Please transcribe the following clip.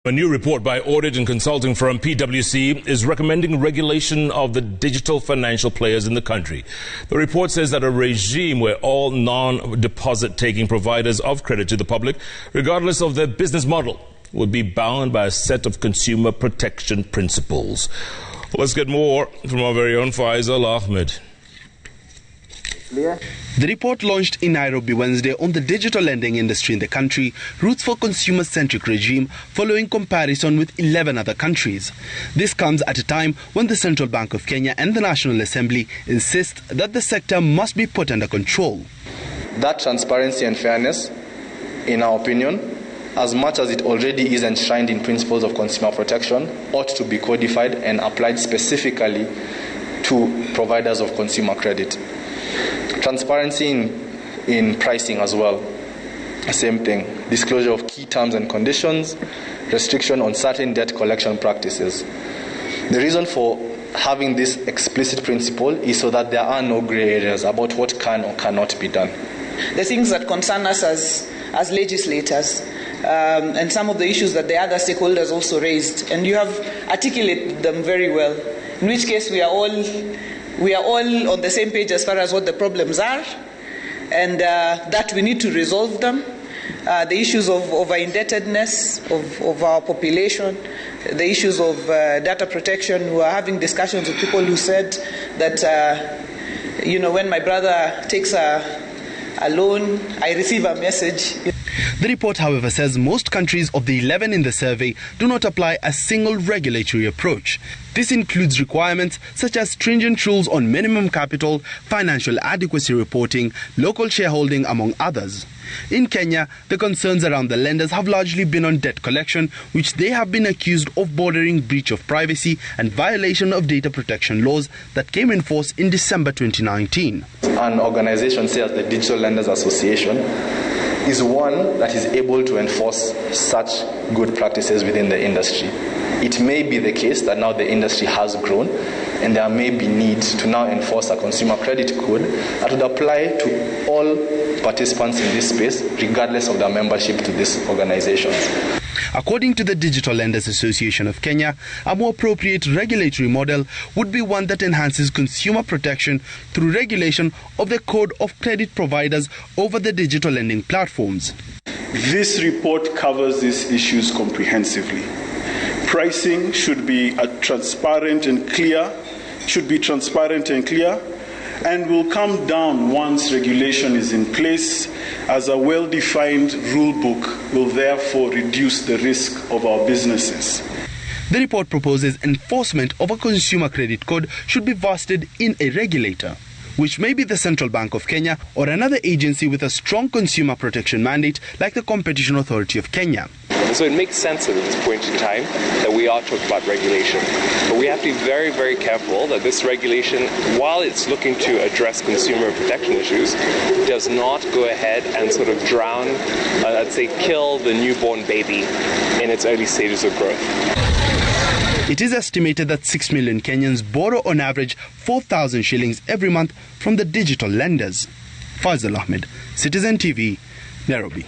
A new report by audit and consulting firm PWC is recommending regulation of the digital financial players in the country. The report says that a regime where all non-deposit taking providers of credit to the public, regardless of their business model, would be bound by a set of consumer protection principles. Let's get more from our very own Faisal Ahmed. The report launched in Nairobi Wednesday on the digital lending industry in the country, roots for consumer-centric regime, following comparison with 11 other countries. This comes at a time when the Central Bank of Kenya and the National Assembly insist that the sector must be put under control. That transparency and fairness, in our opinion, as much as it already is enshrined in principles of consumer protection, ought to be codified and applied specifically to providers of consumer credit. Transparency in pricing as well, same thing. Disclosure of key terms and conditions, restriction on certain debt collection practices. The reason for having this explicit principle is so that there are no grey areas about what can or cannot be done. The things that concern us as legislators and some of the issues that the other stakeholders also raised, and you have articulated them very well, in which case we are all on the same page as far as what the problems are, and that we need to resolve them. The issues of over-indebtedness of our population, the issues of data protection. We are having discussions with people who said that, when my brother takes a loan, I receive a message. The report, however, says most countries of the 11 in the survey do not apply a single regulatory approach. This includes requirements such as stringent rules on minimum capital, financial adequacy reporting, local shareholding, among others. In Kenya, the concerns around the lenders have largely been on debt collection, which they have been accused of bordering breach of privacy and violation of data protection laws that came in force in December 2019. An organization such as the Digital Lenders Association is one that is able to enforce such good practices within the industry. It may be the case that now the industry has grown and there may be need to now enforce a consumer credit code that would apply to all participants in this space, regardless of their membership to these organizations. According to the Digital Lenders Association of Kenya, a more appropriate regulatory model would be one that enhances consumer protection through regulation of the code of credit providers over the digital lending platforms. This report covers these issues comprehensively. Pricing should be transparent and clear, and will come down once regulation is in place, as a well-defined rule book will therefore reduce the risk of our businesses. The report proposes enforcement of a consumer credit code should be vested in a regulator, which may be the Central Bank of Kenya or another agency with a strong consumer protection mandate like the Competition Authority of Kenya. So it makes sense at this point in time that we are talking about regulation. But we have to be very, very careful that this regulation, while it's looking to address consumer protection issues, does not go ahead and sort of drown, kill the newborn baby in its early stages of growth. It is estimated that 6 million Kenyans borrow on average 4,000 shillings every month from the digital lenders. Faisal Ahmed, Citizen TV, Nairobi.